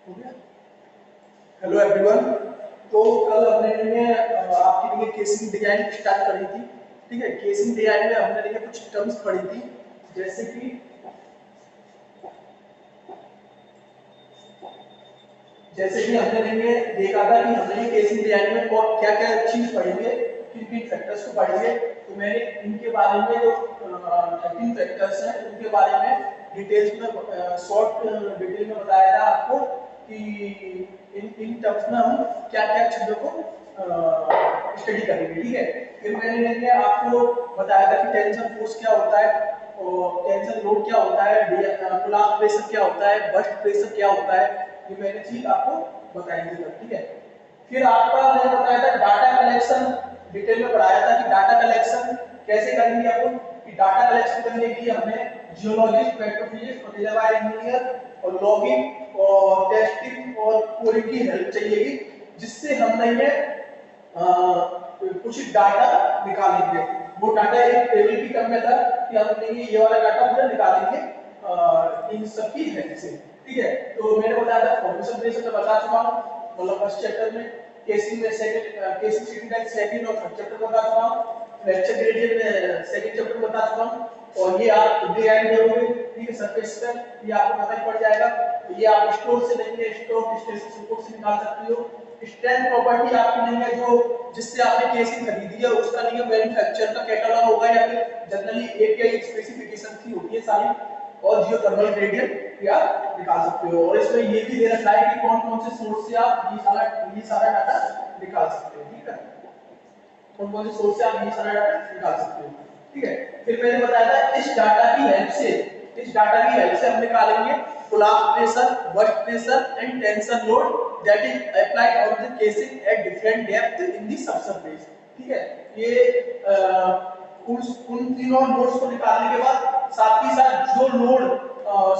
हो गया। Hello everyone. तो कल हमने आपके लिए केसिंग डिजाइन स्टार्ट करी थी। ठीक है, केसिंग डिजाइन में हमने कुछ टर्म्स पढ़ी थी, जैसे कि हमने देखा था कि हमने केसिंग डिजाइन में क्या क्या चीज पढ़ेंगे, किन किन फैक्टर्स को पढ़ेंगे। तो मैंने इनके बारे में जो 13 फैक्टर्स हैं उनके बारे में डिटेल्स में शॉर्ट डिटेल में बताया था आपको कि इन टर्म्स में हम क्या क्या चीजों को स्टडी करेंगे। ठीक है, फिर मैंने आपको बताया था कि टेंशन फोर्स क्या होता है और टेंशन लोड क्या होता है, पुल-अप प्रेशर क्या होता है, बर्स्ट प्रेशर क्या होता है, ये मैंने चीज आपको बताई थी। ठीक है, फिर आपका मैंने बताया था डाटा कलेक्शन, डिटेल में पढ़ाया था कि डाटा कलेक्शन कैसे करेंगे अपन, कि डाटा कलेक्शन करने के लिए हमें जियोलॉजिस्ट, पेट्रोफिजिस्ट और रिजर्वायर इंजीनियर और लॉगिंग और टेस्टिंग और कोडिंग की हेल्प चाहिएगी, जिससे हम कुछ डाटा निकालेंगे। वो डाटा एक टेबल की टर्म में था कि हम ये वाला डाटा पूरा निकालेंगे इन सब की हेल्प से। ठीक है, तो मैंने बताया था फॉर्मेशन बेस में बता चुका हूं, मतलब फर्स्ट चैप्टर में केसिंग में केसिंग सिंटेक्स सेकंड और थर्ड चैप्टर बता चुका हूं, फ्रैक्चर ग्रेडियंट में सेकंड चैप्टर बता चुका हूं, और ये आप डिजाइन करोगे। ठीक है, सरफेस पर ये आपको पता ही पड़ जाएगा। तो ये आप स्टोर से लेंगे, स्टोर स्टेटस रिपोर्ट से निकाल सकते हो। स्ट्रेंथ प्रॉपर्टी आपकी नहीं है जो जिससे आपने केसिंग खरीदी है उसका नहीं है, मैन्युफैक्चरर का कैटलॉग होगा या फिर जनरली एपीआई स्पेसिफिकेशन की होती है सारी, और जियोथर्मल ग्रेडियंट या निकाल सकते हो। और इसमें ये भी दे रखा है कि कौन कौन से सोर्स से आप ये सारा डाटा निकाल सकते हो। ठीक है, कौन कौन से सोर्स से आप ये सारा डाटा निकाल सकते हो। ठीक है, फिर मैंने बताया था इस डाटा की हेल्प से हम निकालेंगे pull up pressure, burst pressure and tension load that is applied on the casing at different depth in the subsurface. ठीक है, ये उन तीनों लोड्स को निकालने के बाद साथ ही साथ जो लोड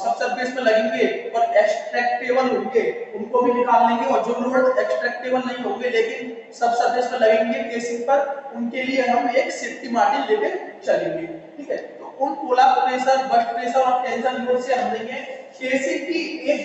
सबसरफेस में लगेंगे और एक्सट्रैक्टेबल होंगे उनको भी निकाल लेंगे, और जो लोड एक्सट्रैक्टेबल नहीं होंगे लेकिन सबसरफेस में लगेंगे केसिंग पर, उनके लिए हम एक सेफ्टी मार्जिन लेके चलेंगे। ठीक है, तो उन पुल-अप प्रेशर, बर्स्ट प्रेशर और टेंशन लोड से हम देंगे केसिंग की एक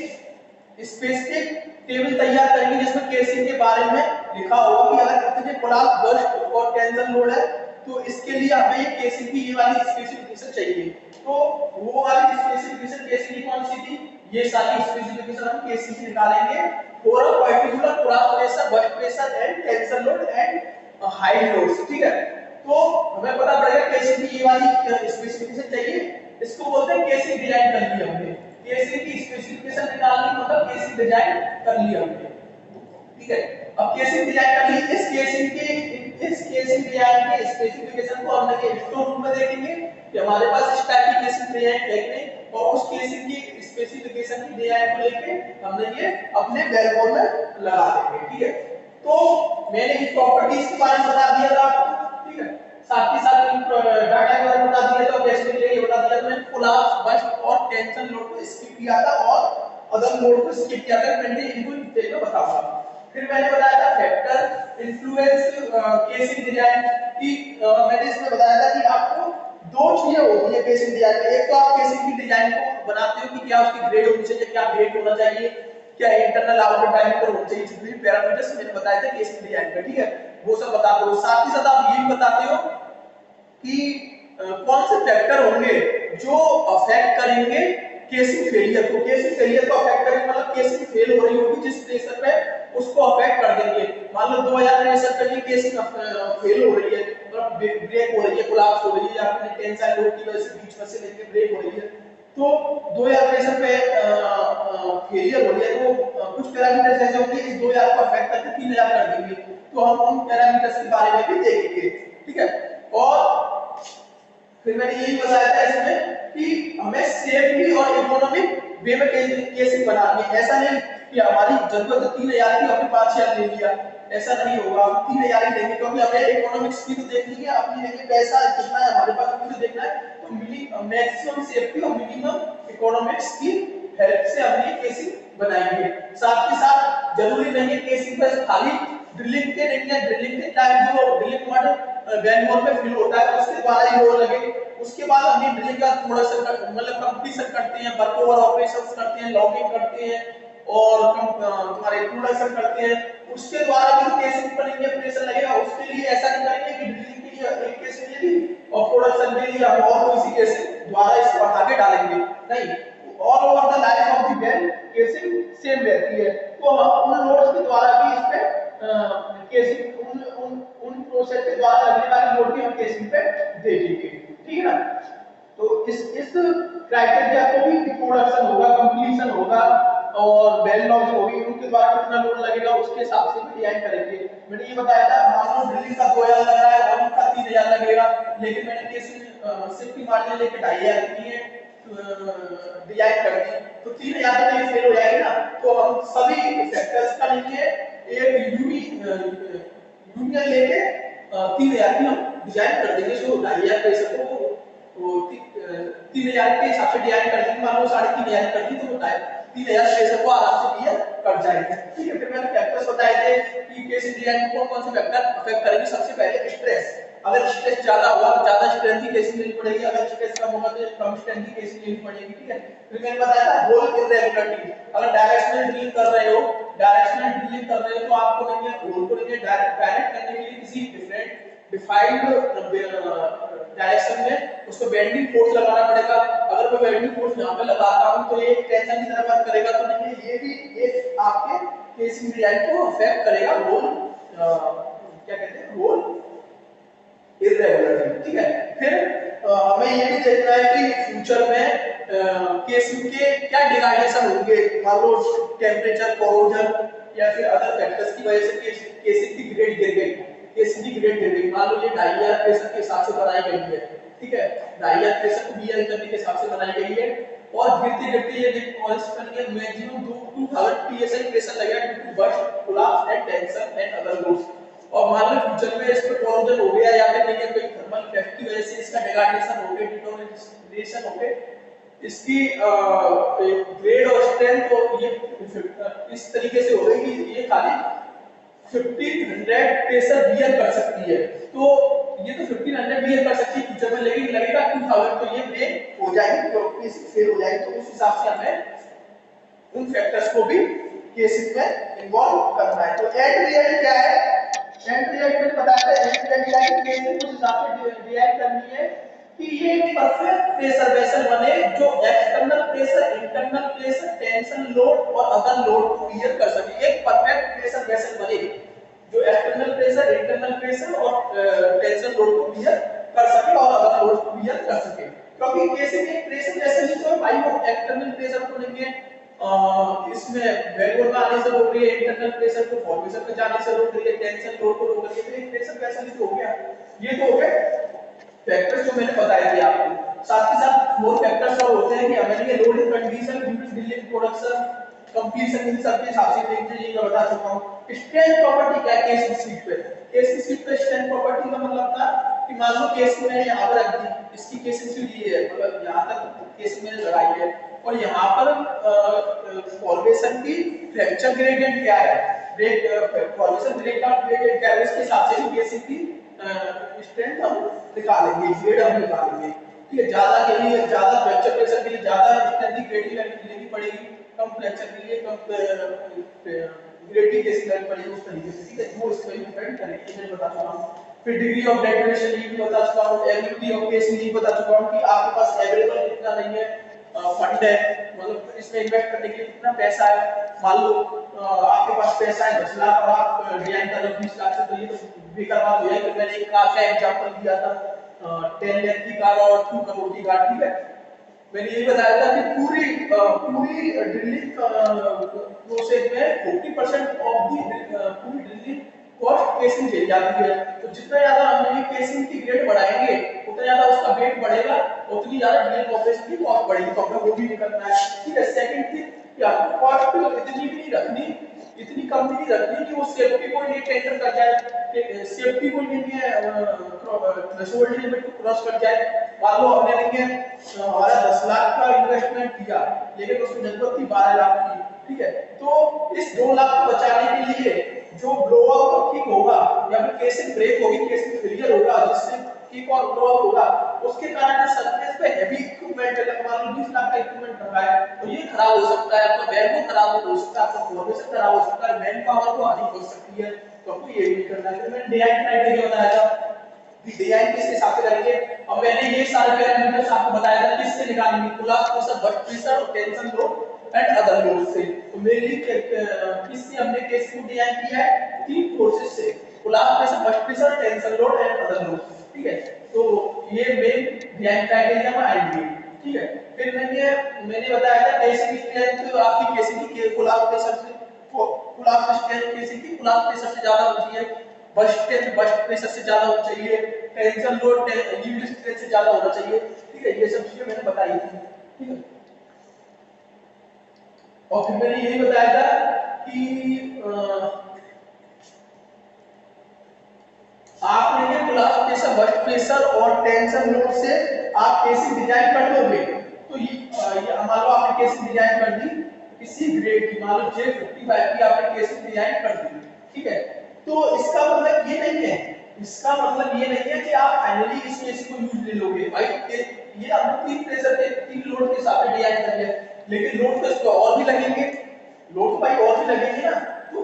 स्पेसिफिक टेबल तैयार करेंगे जिसमें केसिंग के बारे में लिखा होगा कि अगर कितने पुल-अप, बर्स्ट और टेंशन लोड है तो इसके लिए हमें ये केसिंग की ये वाली स्पेसिफिकेशन चाहिए। तो वो वाली स्पेसिफिकेशन केसिंग की कौन सी थी, ये सारी स्पेसिफिकेशन हम केसिंग से निकालेंगे for a particular pull up pressure, burst pressure and tension load and high loads. ठीक है, तो हमें पता पड़ेगा केसिंग की ये वाली स्पेसिफिकेशन चाहिए, इसको बोलते हैं केसिंग डिजाइन कर लिया हमने। केसिंग की स्पेसिफिकेशन निकालनी मतलब केसिंग डिजाइन कर लिया हमने। ठीक है, अब केसिंग डिजाइन कर ली, इस केसिंग डिजाइन के स्पेसिफिकेशन को हम देखिए स्टोर रूम में देखेंगे कि हमारे पास इस टाइप की केसिंग डिजाइन देखने, और उस केसिंग की स्पेसिफिकेशन की डिजाइन को लेके हमने ये अपने बैकबोन में लगा देंगे। ठीक है, तो मैंने इस प्रॉपर्टीज के बारे में बता दिया था आपको। ठीक है, साथ ही साथ डाटा के बारे में बता दिया था, कैसे मिलेगा ये बता दिया था। मैंने पुल-अप, बर्स्ट और टेंशन लोड को स्किप किया था और अदर लोड को स्किप किया था, मैंने इनको डिटेल में बताऊंगा। फिर मैंने बताया था फैक्टर इन्फ्लुएंस केसिंग डिजाइन की, मैंने इसमें बताया था कि आपको दो चीजें होती है केसिंग डिजाइन में। एक तो आप केसिंग की डिजाइन को बनाते हो कि क्या उसकी ग्रेड होनी चाहिए, क्या ग्रेड होना चाहिए, क्या इंटरनल आउटर डायमीटर होना चाहिए, जितने भी पैरामीटर्स मैंने बताए थे केसिंग डिजाइन में। ठीक है, वो सब बताते हो। साथ ही साथ आप ये भी बताते हो कि कौन से फैक्टर होंगे जो अफेक्ट करेंगे केसिंग फेलियर को। केसिंग फेलियर को अफेक्ट करेंगे मतलब केसिंग फेल हो रही होगी जिस प्रेशर पे उसको अफेक्ट कर देंगे। मान लो 2000 प्रेशर पे ये केसिंग फेल हो रही है, मतलब ब्रेक हो रही है, कोलैप्स हो रही है, या फिर टेंसाइल लोड की वजह से बीच में से लेके ब्रेक हो रही है, तो 2000 प्रेशर पे फेलियर हो रही है, तो कुछ पैरामीटर्स ऐसे होंगे इस 2000 को अफेक्ट करके 3000 कर देंगे। तो हम उन पैरामीटर्स के बारे में भी देखेंगे। ठीक है, और फिर मैंने यही बताया था इसमें कि हमें सेफली और इकोनॉमिक वे में केसिंग बनानी है। ऐसा नहीं कि हमारी जरूरत है 3000 की, हमने 5000 ले लिया, ऐसा नहीं होगा। हम 3000 ही लेंगे क्योंकि हमें इकोनॉमिक्स की तो देखनी है, अपनी लेंगे पैसा कितना है हमारे पास मुझे देखना है। तो मैक्सिमम सेफ्टी और मिनिमम इकोनॉमिक्स की हेल्प से हमने केसिंग बनाएंगे। साथ ही साथ जरूरी नहीं है केसिंग पर खाली ड्रिलिंग के टाइम जो ड्रिलिंग मॉडल वैनमोर में फिल होता है उसके द्वारा ही रोल लगे, उसके बाद हम ड्रिलिंग का थोड़ा सा मतलब कंप्लीशन करते हैं, वर्क ओवर ऑपरेशंस करते हैं, लॉगिंग करते हैं, और तुम्हारे प्रोडक्शन करते हैं, उसके द्वारा भी केसिंग पर ये प्रेशर लगेगा। उसके लिए ऐसा नहीं करेंगे कि ड्रिलिंग के लिए एक केसिंग ले ली और प्रोडक्शन के लिए हम और किसी केसिंग द्वारा इसको हटा के डालेंगे, नहीं, all over the life of the well casing same रहती है। तो हम उन लोड्स के द्वारा भी इस पे केसिंग उन प्रोसेस के द्वारा लगने वाली लोड भी हम केसिंग पे देखेंगे, ठीक है ना। तो इस क्राइटेरिया को भी प्रोडक्शन होगा, कंप्लीशन होगा और बेल लॉस होगी, उनके द्वारा कितना लोड लगेगा उसके हिसाब से भी डिजाइन करेंगे। मैंने ये बताया था मान लो ड्रिलिंग का 2000 लग रहा है, वॉल्यूम का 3000 लगेगा, लेकिन मैंने केसिंग सेफ्टी मार्जिन लेके 2500 की है डिजाइन कर दी, तो 3000 तो ये फेल हो जाएगी ना। तो हम सभी फैक्टर्स का लेंगे, एक यूनियन लेके 3000 की हम डिजाइन कर देंगे। सो 2500 पैसे को वो 3000 के हिसाब से डिजाइन कर देंगे, मान लो 3500 कर दी तो वो 3000 पैसे को आराम से क्लियर कर जाएंगे, ठीक है। फिर मैंने फैक्टर्स बताए थे कि केसिंग डिजाइन को कौन से फैक्टर अफेक्ट करेंगे। सबसे पहले स्ट्रेस, अगर स्ट्रेस ज्यादा होगा तो ज्यादा स्ट्रेंथ की केसिंग लेनी पड़ेगी, अगर स्ट्रेस कम होगा तो कम स्ट्रेंथ की केसिंग लेनी पड़ेगी, ठीक है। फिर मैंने बताया था होल इररेगुलरिटी, अगर डायरेक्शनल ड्रिलिंग कर रहे हो तो आपको नहीं है होल को नहीं डायरेक्ट करने के लिए किसी डिफरेंट डिफाइंड डायरेक्शन में उसको बेंडिंग फोर्स लगाना पड़ेगा। अगर मैं बेंडिंग फोर्स यहां पे लगाता हूं तो ये टेंशन की तरह वर्क करेगा, तो नहीं ये भी एक आपके केसिंग डिजाइन को अफेक्ट करेगा, होल क्या कहते हैं होल इररेगुलरिटी, ठीक है। फिर हमें ये भी देखना है कि फ्यूचर में केसिंग के क्या डिग्रेडेशन होंगे, मान लो टेम्परेचर, कोरोजन या फिर अदर फैक्टर्स की वजह से केसिंग की ग्रेड गिर गई, केसिंग की ग्रेड गिर गई। मान लो ये 2500 प्रेशर के हिसाब से बनाई गई है, ठीक है, 2500 प्रेशर को बीयर करने के हिसाब से बनाई गई है और गिरते गिरते ये पॉलिश करके मैक्सिमम 2000 psi प्रेशर लगेगा due to burst, collapse and tension and other loads. और मान लो फ्यूचर में इस पे कोरोजन हो गया या फिर नहीं कोई थर्मल इफेक्ट की वजह से इसका डिग्रेडेशन हो गया, डिटोरेशन हो गया, इसकी ग्रेड और स्ट्रेंथ तो ये इस तरीके से हो गई कि ये खाली 1500 प्रेशर बियर कर सकती है। तो ये तो 1500 बियर कर सकती है फ्यूचर में, लेकिन लगेगा 2000 तो ये ब्रेक हो जाएगी, तो इस फेल हो जाएगी। तो उस हिसाब से हमें उन फैक्टर्स को भी केसेस में इन्वॉल्व करना है। तो एंड रिजल्ट क्या है, एंड रिजल्ट में बताया था एंड रिजल्ट केसेस उस हिसाब से डिजाइन करनी है कि ये एक परफेक्ट प्रेशर वेसल बने जो external pressure, internal pressure, tension load और अदर लोड को बियर कर सके। एक परफेक्ट प्रेशर वेसल बने जो एक्सटर्नल प्रेशर, इंटरनल प्रेशर और टेंशन लोड को बियर कर सके और अदर लोड को बियर कर सके। क्योंकि केसिंग एक प्रेशर वेसल ही तो है भाई, वो एक्सटर्नल प्रेशर को लेंगे इसमें वैल्यू में आने से रोक रही है, इंटरनल प्रेशर को फॉर्मेशन में जाने से रोक रही है, टेंशन लोड को रोक रही है, तो एक प्रेशर वेसल ही तो हो गया। ये तो हो गए फैक्टर्स जो मैंने बताए थे आपको। साथ ही साथ मोर फैक्टर्स और होते हैं कि हमें ये load condition, during drilling, production, completion, इन सब के हिसाब से देखते हैं। ये मैं बता चुका हूं। स्ट्रेंथ प्रॉपर्टी क्या है केस की सीट पे, केस की सीट पे स्ट्रेंथ प्रॉपर्टी का मतलब था कि मान लो केस को मैंने यहां पर रख दी, इसकी केसिंग सीट ये है, मतलब यहां तक केस मैंने लगाई है और यहां पर फॉर्मेशन की फ्रैक्चर ग्रेडियंट क्या है, ब्रेक फॉर्मेशन ग्रेडियंट क्या है, उसके हिसाब से भी केसिंग की स्ट्रेंथ हम निकालेंगे, ग्रेड हम निकालेंगे, ठीक है। ज्यादा के लिए ज्यादा फ्रैक्चर प्रेशर के लिए ज्यादा स्ट्रेंथ की ग्रेड लेनी पड़ेगी, कम फ्रैक्चर के लिए कम ग्रेड की केसिंग लेनी पड़ेगी, उस तरीके से, ठीक है। वो इस पर डिपेंड करेगी, मैं बता चुका हूं। फिर डिग्री ऑफ डेटोनेशन ये भी बता चुका हूं, एबिलिटी ऑफ केसिंग ये बता चुका हूं कि आपके पास अवेलेबल कितना नहीं है फंड है, मतलब इसमें इन्वेस्ट करने के लिए कितना पैसा है। मान लो आपके पास पैसा है 10 लाख और आप डिजाइन कर रहे हो 20 लाख से, तो ये तो बेकार बात हो जाएगी। तो मैंने एक कार का एग्जांपल दिया था 10 लाख की कार और 2 करोड़ की कार, ठीक है। मैंने ये बताया था कि पूरी ड्रिलिंग प्रोसेस में 40% ऑफ दी पूरी ड्रिलिंग कॉस्ट केसिंग चली जाती है। तो जितना ज्यादा हम ये केसिंग की ग्रेड बढ़ाएंगे उतना ज्यादा उसका वेट बढ़ेगा, उतनी ज्यादा ड्रिलिंग ऑपरेशन की कॉस्ट बढ़ेगी, तो हमें वो भी निकलना है, ठीक है। सेकंड थिंग कि आपको कॉस्ट इतनी भी नहीं रखनी, इतनी कम भी नहीं रखनी कि वो सेफ्टी को ये टेंशन कर जाए, सेफ्टी को नहीं है थ्रेशोल्ड लिमिट को क्रॉस कर जाए। मान लो हमने नहीं हमारा 10 लाख का इन्वेस्टमेंट किया लेकिन उसकी जरूरत थी 12 लाख की, ठीक है। तो इस 2 लाख को बचाने के लिए जो ब्लो आउट ठीक होगा या फिर केसिंग ब्रेक होगी, केसिंग फेलियर होगा, जिससे एक और ग्रो होगा, उसके कारण जो सरफेस पे हैवी इक्विपमेंट है, मान लो 20 लाख का इक्विपमेंट रखा है, तो ये खराब हो सकता है, आपका बैग खराब हो सकता है, आपका फॉर्मेशन खराब हो सकता है, मैन पावर को हानि पहुंच सकती है, तो आपको ये भी करना है। मैंने डिजाइन क्राइटेरिया बताया था कि डिजाइन किस हिसाब से करेंगे, और मैंने ये सारे पैरामीटर्स आपको बताया था किससे निकालेंगे, पुल-अप प्रेशर, बट प्रेशर और tension load and other load से। तो मेरे लिए किससे हमने केस को डिजाइन किया है, तीन फोर्सेस से, pull up pressure, burst pressure, tension load and other load, ठीक है। तो ये मेन डिजाइन क्राइटेरिया में आएंगे, ठीक है। फिर मैंने बताया था केसिंग स्ट्रेंथ, तो आपकी केसिंग की पुल-अप प्रेशर से पुल-अप स्ट्रेंथ केसिंग की पुल-अप प्रेशर से ज्यादा होती है, बस्ट प्रेशर से ज्यादा होना चाहिए, टेंशन लोड यील्ड स्ट्रेंथ से ज्यादा होना चाहिए, ठीक है। ये सब चीजें मैंने बताई थी, ठीक है। और फिर मैंने यही बताया था कि आप लेंगे पुल-अप प्रेशर, बस्ट प्रेशर और टेंशन लोड से आप केसिंग डिजाइन कर दोगे, तो ये मान लो आपने केसिंग डिजाइन कर दी किसी ग्रेड की, मान लो J55 की आपने केसिंग डिजाइन कर दी, ठीक है। तो इसका मतलब ये नहीं है, इसका मतलब ये नहीं है कि आप फाइनली इस केस को यूज ले लोगे भाई, ये हमने तीन प्रेशर के तीन लोड के साथ डिजाइन कर लिया, लेकिन लोड तो इसको और भी लगेंगे, लोड भाई और भी लगेंगे ना। तो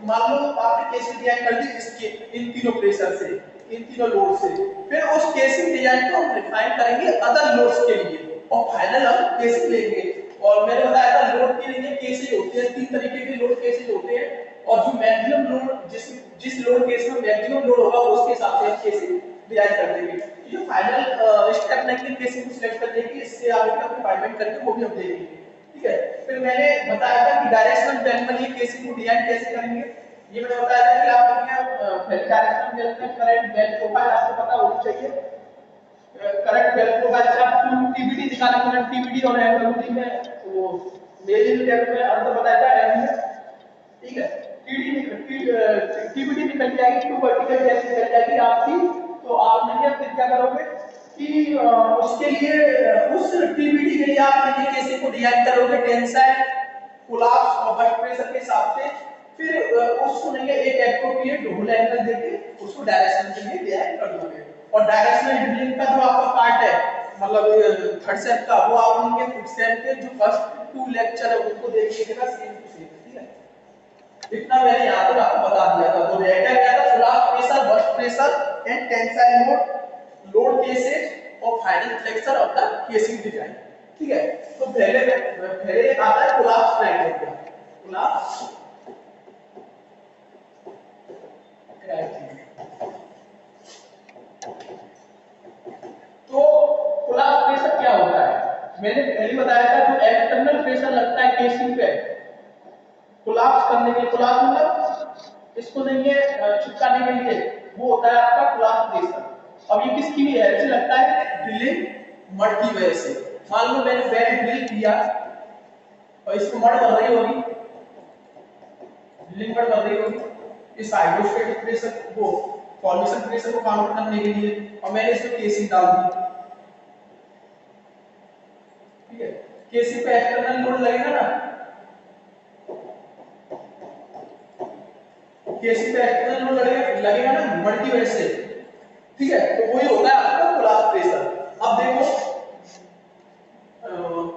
मान लो आपने केसिंग डिजाइन कर दी इसके इन तीनों प्रेशर से, इन तीनों लोड से, फिर उस केसिंग डिजाइन को हम रिफाइन करेंगे अदर लोड्स के लिए, और फाइनल हम केसिंग लेंगे। और मैंने बताया था लोड के लिए केसेज होते हैं, तीन तरीके के लोड केसेज होते हैं, और जो मैक्सिमम लोड जिस लोड केस में मैक्सिमम लोड होगा उसके हिसाब से हम केसिंग डिजाइन कर देंगे। ये फाइनल स्टेप नहीं है केसिंग को सिलेक्ट करने की, इससे आगे का रिफाइनमेंट करके वो भी हम देखेंगे, ठीक है। फिर मैंने बताया था कि डायरेक्शनल बेल में ये केसिंग को डिजाइन कैसे करेंगे, ये मैंने बताया था कि आप डायरेक्शनल बेल में करेक्ट बेल प्रोफाइल आपको पता होनी चाहिए, करेक्ट बेल प्रोफाइल से आप टीबीडी निकालेंगे, मैंने टीबीडी और एमडब्ल्यूडी में वो मेजर लेवल में अंतर बताया था एम में, ठीक है। टीबीडी निकल जाएगी, टू वर्टिकल डेप्थ निकल जाएगी आपकी, तो आपने फिर क्या करोगे कि उसके लिए उस टीबीडी के लिए आप ये कैसे को डिजाइन करोगे, टेंसाइल, कोलैप्स और बट प्रेशर के हिसाब से, फिर उसको नहीं एक एप्रोप्रिएट होल एंगल देके उसको डायरेक्शन के लिए डिजाइन कर दोगे। और डायरेक्शनल ड्रिलिंग का जो आपका पार्ट है, मतलब थर्ड सेम का, वो आप लेंगे फिफ्थ सेम के जो फर्स्ट टू लेक्चर है उनको देखिएगा सेम टू सेम, ठीक है। इतना मैंने यहाँ पर आपको बता दिया था। तो रहता क्या था, pull up pressure, burst pressure and tensile load cases और final flexure of the casing design, ठीक है। तो पहले आता है पुल-अप क्राइटेरिया, पुल-अप क्राइटेरिया। तो पुल-अप प्रेशर क्या होता है, मैंने पहले बताया था जो एक्सटर्नल प्रेशर लगता है केसिंग पे कोलैप्स करने के लिए, कोलैप्स मतलब इसको नहीं है चिपकाने के लिए, वो होता है आपका कोलैप्स प्रेशर। अब ये किसकी भी हेल्प से लगता है, ड्रिलिंग मड की वजह से। मान लो मैंने बेड ड्रिल किया और इसमें मड बन रही होगी, ड्रिलिंग मड बन रही होगी, इस हाइड्रोस्टैटिक प्रेशर को फॉर्मेशन प्रेशर को काउंटर करने के लिए, और मैंने इसमें केसिंग डाल दी, ठीक है। केसिंग पे एक्सटर्नल लोड लगेगा ना, केसिंग पे एक्सटर्नल लोड लगेगा ना मड की वजह से, ठीक है। तो वही होता है आपका कोलैप्स प्रेशर। अब देखो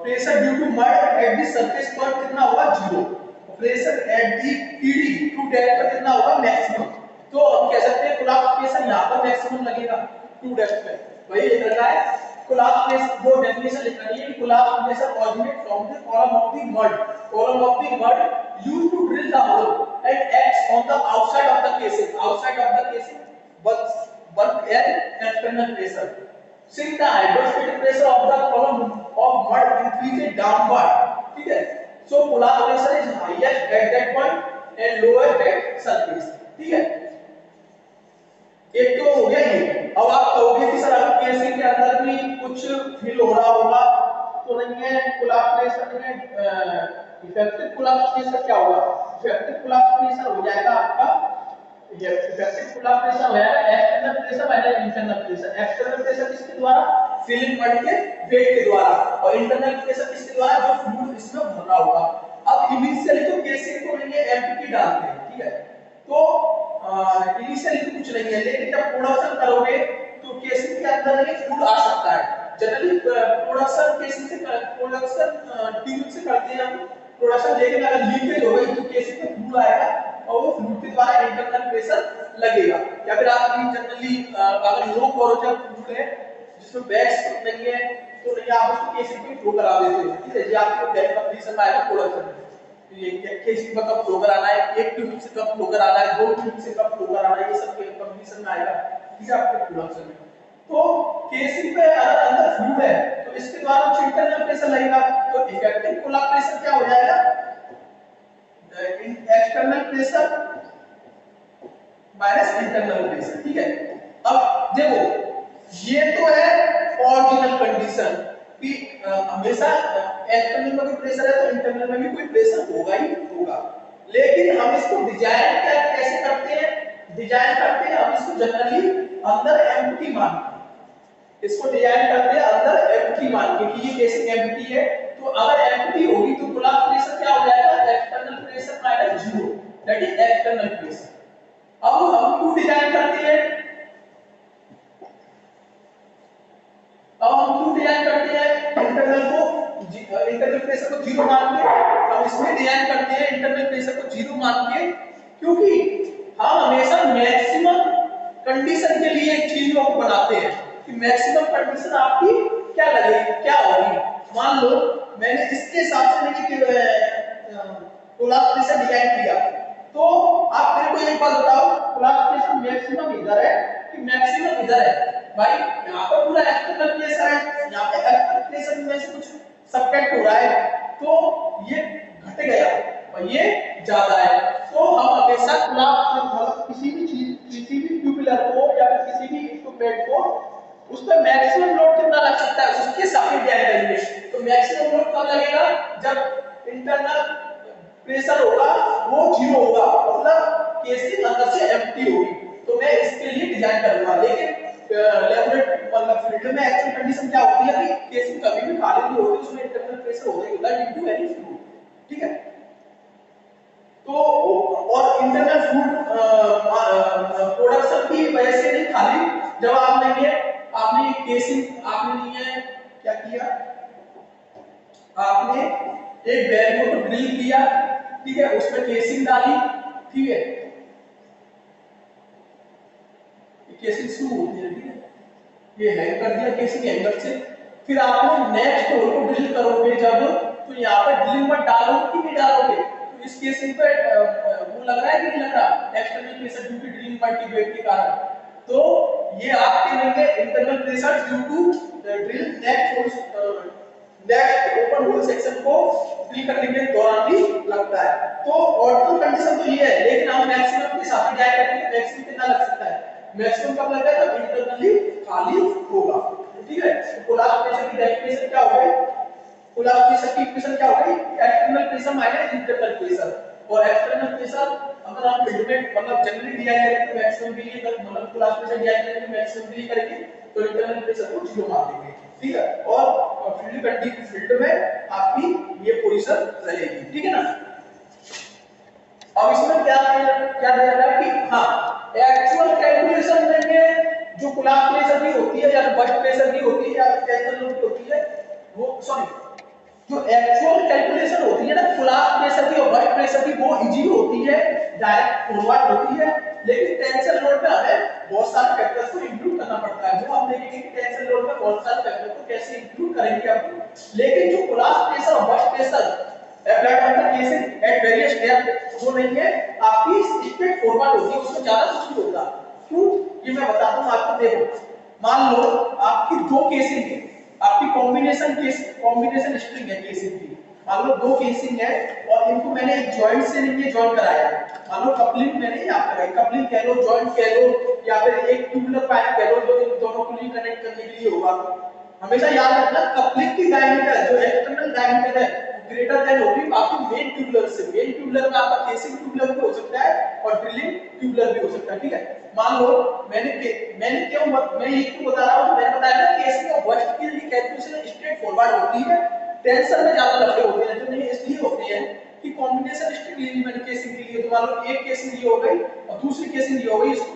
pressure due to mud at the surface पर कितना होगा, 0। Pressure at the PD to depth पर कितना होगा, मैक्सिमम। तो हम कह सकते हैं कोलैप्स प्रेशर यहां पर मैक्सिमम लगेगा टू डेप्थ पे, वही लिख रखा है कोलैप्स प्रेशर। वो डेफिनेशन लिख रही है कि collapse pressure originate from the column of the mud used to drill the hole and acts on the outside of the casing but air external pressure. Since the hydrostatic pressure of the column of mud increases downward, ठीक है, so polar pressure is highest at that point and lowest at surface, ठीक है। एक तो हो गया ये। अब आप कहोगे कि सर अगर केसिंग के अंदर भी कुछ फील हो रहा होगा तो नहीं है, कोलैप्स प्रेशर में इफेक्टिव कोलैप्स प्रेशर क्या होगा, इफेक्टिव कोलैप्स प्रेशर हो जाएगा आपका, ये इफेक्टिव कोलैप्स प्रेशर हो जाएगा external pressure minus internal pressure. External pressure किसके द्वारा, फिलिंग मड के वेट के द्वारा, और इंटरनल प्रेशर किसके द्वारा, जो फ्लूइड इसमें भर रहा होगा। अब इनिशियली तो केसिंग को लेंगे एमपीटी डालते हैं, ठीक है। तो इनिशियली तो कुछ नहीं है, लेकिन जब प्रोडक्शन करोगे तो केसिंग के अंदर ये फ्लूइड आ सकता है। जनरली प्रोडक्शन केसिंग से प्रोडक्शन ट्यूब से करते हैं हम प्रोडक्शन, लेकिन अगर लीकेज हो गई तो केसिंग में फ्लूइड आएगा और वो फ्लूइड के द्वारा इंटरनल प्रेशर लगेगा। या फिर आप जनरली अगर लो कोरोजन फ्लूइड है जिसमें बैग्स नहीं है तो नहीं आप उसको केसिंग में फ्लो करा देते हो, ठीक है। ये आपको गैस कंडीशन में आएगा प्रोडक्शन में, ये केसिंग में कब फ्लो कराना है, एक ट्यूब से कब फ्लो कराना है, दो ट्यूब से कब फ्लो कराना है, ये सब कंडीशन में आएगा, ठीक है, आपके प्रोडक्शन में। तो केसिंग पे अगर अंदर फ्लूइड है तो इसके द्वारा जो इंटरनल प्रेशर लगेगा तो इफेक्टिव कुल प्रेशर क्या हो जाएगा, external pressure minus internal pressure, ठीक है। अब देखो ये तो है ओरिजिनल कंडीशन कि हमेशा एक्सटर्नल में कोई प्रेशर है तो इंटरनल में भी कोई प्रेशर होगा ही होगा, लेकिन हम इसको डिजाइन कैसे करते हैं, डिजाइन करते हैं हम इसको जनरली अंदर एम्प्टी मान के, इसको डिजाइन करते हैं अंदर एम्प्टी मान के कि ये केसिंग एम्प्टी है, तो अगर एम्प्टी होगी तो कुल प्रेशर क्या हो जाएगा, external pressure minus 0, that is external pressure. अब हम क्यों डिजाइन करते हैं, अब हम क्यों डिजाइन करते हैं इंटरनल प्रेशर को 0 मान के, हम इसमें डिजाइन करते हैं इंटरनल प्रेशर को 0 मान के, क्योंकि हम हमेशा मैक्सिमम कंडीशन के लिए चीजों को बनाते हैं कि मैक्सिमम कंडीशन आपकी क्या लगेगी, क्या होगी। मान लो मैंने इसके हिसाब से कोलाप्स प्रेशर डिजाइन किया, तो आप मेरे को एक बात बताओ कोलाप्स प्रेशर मैक्सिमम इधर है कि मैक्सिमम इधर है, भाई यहाँ पर पूरा एक्सटर्नल प्रेशर है, यहाँ पे एक्सटर्नल प्रेशर में से कुछ सबट्रैक्ट हो रहा है तो ये घट गया और ये ज्यादा है, तो हम हमेशा कोलाप्स किसी भी चीज किसी भी ट्यूबुलर को या फिर किसी भी इक्विपमेंट को उस पर मैक्सिमम लोड कितना लग सकता है उसके साथ डिजाइन करेंगे। तो मैक्सिमम लोड कब लगेगा, जब इंटरनल प्रेशर होगा वो 0 होगा, मतलब केसिंग अंदर से एम्प्टी होगी, तो मैं इसके लिए डिजाइन करूंगा। लेकिन लेबोरेटरी मतलब फील्ड में एक्चुअल कंडीशन क्या होती है कि केसिंग कभी भी खाली नहीं होती, उसमें इंटरनल प्रेशर होता ही होता है ड्यू टू एनी फ्लूइड, ठीक है। तो और इंटरनल फ्लूइड प्रोडक्शन की वजह से नहीं खाली, जब आपने केसिंग आपने नहीं है क्या किया, आपने एक बैरल को ड्रिल किया, ठीक है, उसमें केसिंग डाली, ठीक है, केसिंग शुरू होती है, ठीक है, ये हैंग कर दिया केसिंग हैंगर से, फिर आपने नेक्स्ट होल को ड्रिल करोगे जब, तो यहाँ पर ड्रिलिंग मत डालोगे कि नहीं डालोगे, तो इस केसिंग पे वो लग रहा है कि नहीं लग रहा, external pressure due to drilling मल्टीवेट के कारण, तो ये आपके लेंगे internal pressure due to drill next open hole section को ड्रिल करने के दौरान भी लगता है। तो ऑर्डिनल कंडीशन तो ये है, लेकिन हम मैक्सिमम के साथ जाए करते हैं, मैक्सिमम कितना लग सकता है, मैक्सिमम कब लगता है जब इंटरनली खाली होगा, ठीक है। तो कोलाप्स प्रेशर की डेफिनेशन क्या हो गई, कोलाप्स प्रेशर की इक्वेशन क्या हो गई, external pressure minus internal pressure, और एक्सटर्नल प्रेशर अगर हम फील्ड में मतलब जनरली डिजाइन करें तो मैक्सिमम के लिए मतलब कोलाप्स प्रेशर डिजाइन करेंगे तो मैक्सिमम के लिए करेंगे तो इंटरनल प्रेशर को 0 मान देंगे, ठीक है, और फील्ड में आपकी ये पोजीशन रहेगी, ठीक है ना। अब इसमें क्या क्या दिया गया कि हाँ एक्चुअल कैलकुलेशन में जो कोलाप्स प्रेशर की होती है या बर्स्ट प्रेशर की होती है या टेंशन लोड की होती है, वो सॉरी जो एक्चुअल कैलकुलेशन होती है ना कोलाप्स प्रेशर की और बर्स्ट प्रेशर की, वो इजी होती है, डायरेक्ट फॉरवर्ड होती है, लेकिन टेंशन लोड में हमें बहुत सारे फैक्टर्स को इंक्लूड करना पड़ता है, वो हम देखेंगे कि टेंशन लोड में बहुत सारे फैक्टर को कैसे इंक्लूड करेंगे हम। लेकिन जो कोलाप्स प्रेशर और burst pressure applied on the casing at various depth वो नहीं है, आपकी स्ट्रेट फॉरवर्ड होती है, उसमें ज्यादा कुछ नहीं होता। क्यों, ये मैं बताता हूं आपको। देखो मान लो आपकी दो केसिंग है, आपकी कॉम्बिनेशन स्ट्रिंग है केसिंग की, मान लो दो केसिंग है और इनको मैंने एक जॉइंट से नहीं जॉइन कराया, मान लो कपलिंग मैंने यहाँ कराई, कपलिंग कह लो, जॉइंट कह लो, या फिर एक ट्यूबुलर पाइप कह लो जो इन दोनों को कनेक्ट करने के लिए होगा। हमेशा याद रखना कपलिंग की डायमीटर जो एक्सटर्नल डायमीटर है ग्रेटर देन होगी आपकी मेन ट्यूबुलर से। मेन ट्यूबुलर में आपका केसिंग ट्यूबुलर भी हो सकता है और ड्रिलिंग ट्यूबुलर भी हो सकता है, ठीक है। मान लो मैं ये क्यों बता रहा हूं, मैंने बताया ना केसिंग और बर्स्ट के लिए कैलकुलेशन स्ट्रेट फॉरवर्ड होती है, टेंशन में ज्यादा लफड़े होते हैं, जो नहीं इसलिए होते हैं कि कॉम्बिनेशन स्ट्रिंग ली मैंने केसिंग के लिए, तो मान लो एक केसिंग ली हो गई और दूसरी केसिंग ली हो गई, इसको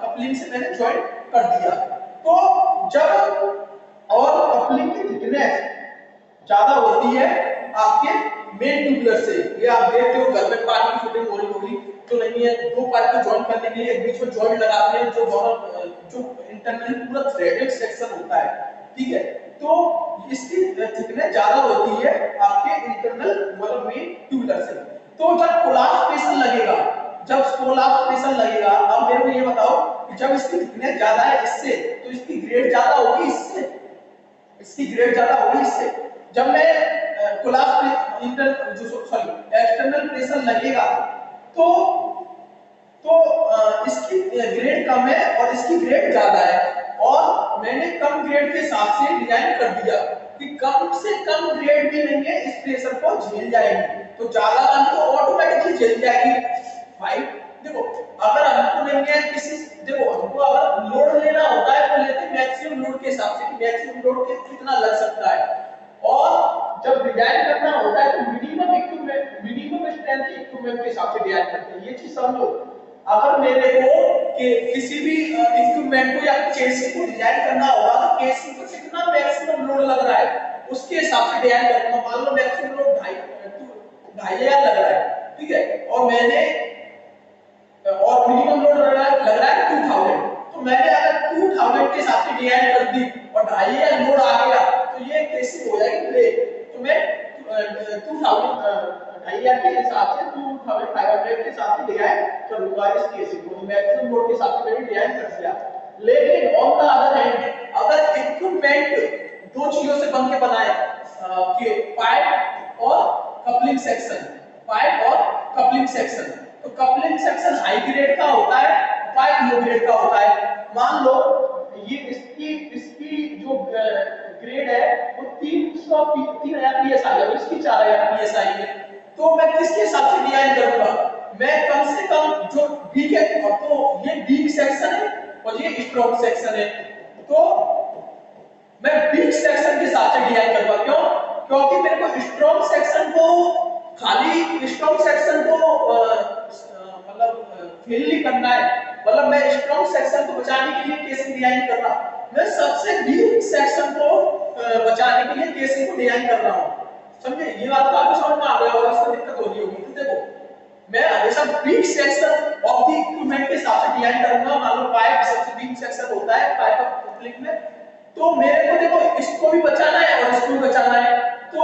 कपलिंग से मैंने जॉइन कर दिया, तो जब और कपलिंग की थिकनेस ज्यादा होती है आपके मेन ट्यूबुलर से, ये आप देखते हो घर में पानी की फिटिंग हो रही होगी तो नहीं है, दो पाइप को जॉइन करने के लिए एक बीच में जॉइंट लगाते हैं जो दोनों जो इंटरनली पूरा थ्रेडेड सेक्शन होता है, ठीक है। तो इसकी थिकनेस ज्यादा होती है आपके इंटरनल मतलब मेन ट्यूबुलर से। तो जब कोलाप्स प्रेशर लगेगा, जब कोलाप्स प्रेशर लगेगा, अब मेरे को ये बताओ कि जब इसकी थिकनेस ज्यादा है इससे तो इसकी ग्रेड ज्यादा होगी इससे, इसकी ग्रेड ज्यादा होगी इससे। जब मैं कोलाप्स इंटर जो सॉरी एक्सटर्नल प्रेशर लगेगा तो इसकी ग्रेड कम है और इसकी ग्रेड ज्यादा है, और मैंने कम ग्रेड के हिसाब से डिजाइन कर दिया कि कम से कम ग्रेड भी नहीं है इस प्रेशर को झेल जाएगी, तो ज्यादा कम तो ऑटोमेटिकली झेल जाएगी भाई। देखो अगर हमको नहीं है किसी, देखो हमको अगर लोड लेना होता है तो लेते मैक्सिमम लोड के हिसाब से, मैक्सिमम लोड कितना लग सकता है, और जब डिजाइन करना होता है तो minimum equipment, minimum strength equipment के हिसाब से डिजाइन करते हैं। ये चीज समझो, अगर मेरे को कि किसी भी इक्विपमेंट को या केसिंग को डिजाइन करना होगा तो केसिंग को कितना मैक्सिमम लोड लग रहा है उसके हिसाब से डिजाइन करूंगा। मान लो मैक्सिमम लोड 2,500 लग रहा है, ठीक है, और मैंने और मिनिमम लोड लग रहा है 2000, तो मैंने अगर 2000 के हिसाब से डिजाइन कर दी और 2,500 लोड आ गया तो ये केसिंग हो जाएगी ब्रेक, तो मैं 2,500 के हिसाब से 2,500 के हिसाब से डिजाइन करूंगा इस केसिंग को, मैक्सिमम लोड के हिसाब से मैंने डिजाइन कर दिया। लेकिन ऑन द अदर हैंड अगर इक्विपमेंट दो चीजों से बन के बनाए कि पाइप और कपलिंग सेक्शन, पाइप और कपलिंग सेक्शन, तो कपलिंग सेक्शन हाई ग्रेड का होता है, पाइप लो ग्रेड का होता है। मान लो ये इसकी जो ग्रेड है वो 3000 पीएसआई है, इसकी 4000 पीएसआई है, तो मैं किसके हिसाब से डिजाइन करूंगा, मैं कम से कम जो वीक है, तो ये वीक सेक्शन है और ये स्ट्रॉन्ग सेक्शन है, तो मैं वीक सेक्शन के हिसाब से डिजाइन करूंगा। क्यों? क्योंकि मेरे को स्ट्रॉन्ग सेक्शन को खाली स्ट्रॉन्ग सेक्शन को मतलब फेल नहीं करना है, मतलब मैं स्ट्रॉन्ग सेक्शन को बचाने के लिए केसिंग डिजाइन कर रहा हूं, मैं सबसे वीक सेक्शन को बचाने के लिए केसिंग को डिजाइन कर रहा हूं। समझे? ये बात तो आपको समझ में आ गया होगा, इसमें दिक्कत हो रही होगी। तो देखो मैं हमेशा week section of the equipment के हिसाब से डिजाइन करूंगा। मान लो पाइप सबसे वीक सेक्शन होता है पाइप ऑफ कपलिंग में, तो मेरे को देखो इसको भी बचाना है और इसको भी बचाना है, तो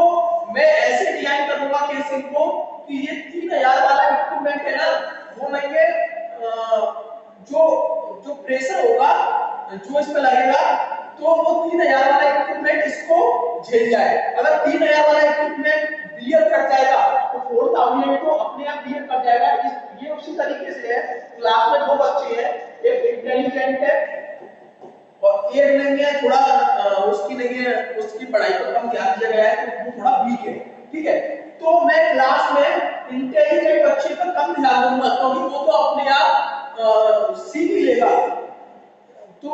मैं ऐसे डिजाइन करूंगा केसिंग को कि ये 3000 वाला इक्विपमेंट है ना, वो नहीं है जो प्रेशर होगा जो इस पे लगेगा तो वो 3000 वाला इक्विपमेंट इसको झेल जाए। अगर 3000 वाला इक्विपमेंट बियर कर जाएगा तो 4000 तो अपने आप बियर कर जाएगा। ये उसी तरीके से है, क्लास में दो बच्चे हैं, एक इंटेलिजेंट है और एक नहीं है, थोड़ा उसकी नहीं है, उसकी पढ़ाई पर कम ध्यान दिया गया है तो वो थोड़ा वीक है, ठीक है। तो मैं क्लास में इंटेलिजेंट बच्चे पर कम ध्यान दूंगा क्योंकि वो तो अपने आप सीख ही लेगा, तो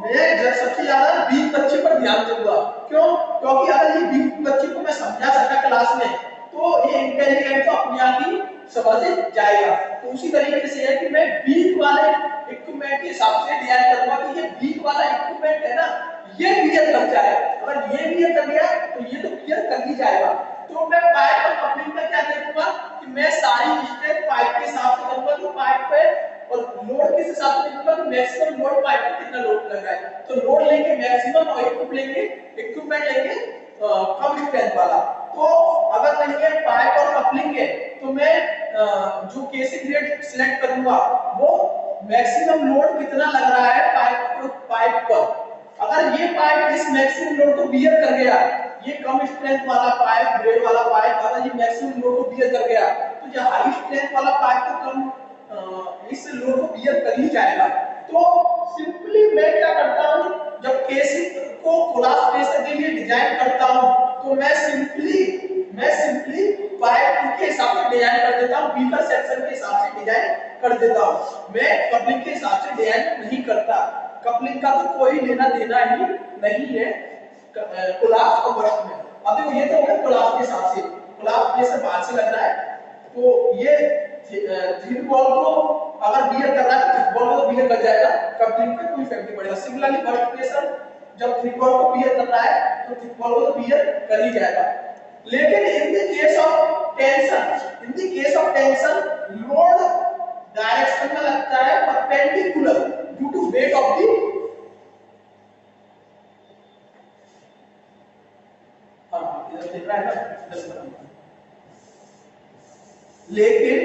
मैं सबसे ज्यादा वीक बच्चे पर ध्यान दूंगा। क्यों? क्योंकि अगर ये वीक बच्चे को मैं समझा सका क्लास में तो ये इंटेलिजेंट तो अपने आप ही समझ जाएगा। तो उसी तरीके से है कि मैं वीक वाले इक्विपमेंट के हिसाब से डिजाइन करूंगा कि ये वीक वाला इक्विपमेंट है ना, ये क्लियर कर जाए। अगर ये क्लियर कर गया तो ये तो क्लियर कर ही जाएगा। तो मैं पाइप और कपलिंग में क्या देखूंगा कि मैं सारी स्टेप पाइप के हिसाब से करूंगा कि पाइप पे और लोड किस हिसाब से देखूंगा कि मैक्सिमम लोड पाइप पे कितना लोड लग रहा है, तो लोड लेंगे मैक्सिमम और इक्विपमेंट लेंगे कम स्ट्रेंथ वाला। तो अगर कहेंगे पाइप और कपलिंग है तो मैं जो केसिंग ग्रेड सिलेक्ट करूंगा वो मैक्सिमम लोड कितना लग रहा है पाइप पर। अगर ये पाइप इस मैक्सिमम लोड को बियर कर गया, ये कम स्ट्रेंथ वाला पाइप ग्रेड वाला पाइप अगर ये मैक्सिमम लोड को बियर कर गया तो ये हाई स्ट्रेंथ वाला पाइप तो कम इस लोड को बियर कर ही जाएगा। तो सिंपली मैं क्या करता हूं, जब केसिंग को कोलाप्स प्रेशर के लिए डिजाइन करता हूं तो मैं सिंपली पाइप के हिसाब से डिजाइन कर देता हूं, वीकर सेक्शन के हिसाब से डिजाइन कर देता हूं। मैं कपलिंग के हिसाब से डिजाइन नहीं करता, कपलिंग का तो कोई लेना देना ही नहीं है कोलाप्स और बर्स्ट में। अब देखो ये तो हो गया कोलाप्स के हिसाब से, कोलाप्स प्रेशर बाहर से लग रहा है तो ये थिन वॉल को अगर बियर कर रहा है तो थिक वॉल को बियर कर जाएगा, कपलिंग पे कोई इफेक्ट नहीं पड़ेगा। सिमिलरली बर्स्ट प्रेशर जब थिक वॉल को बियर कर रहा है तो थिक वॉल को तो बियर कर ही जाएगा। लेकिन in the case of tension load direction में लगता है perpendicular due to weight of the इधर दिख रहा है ना। लेकिन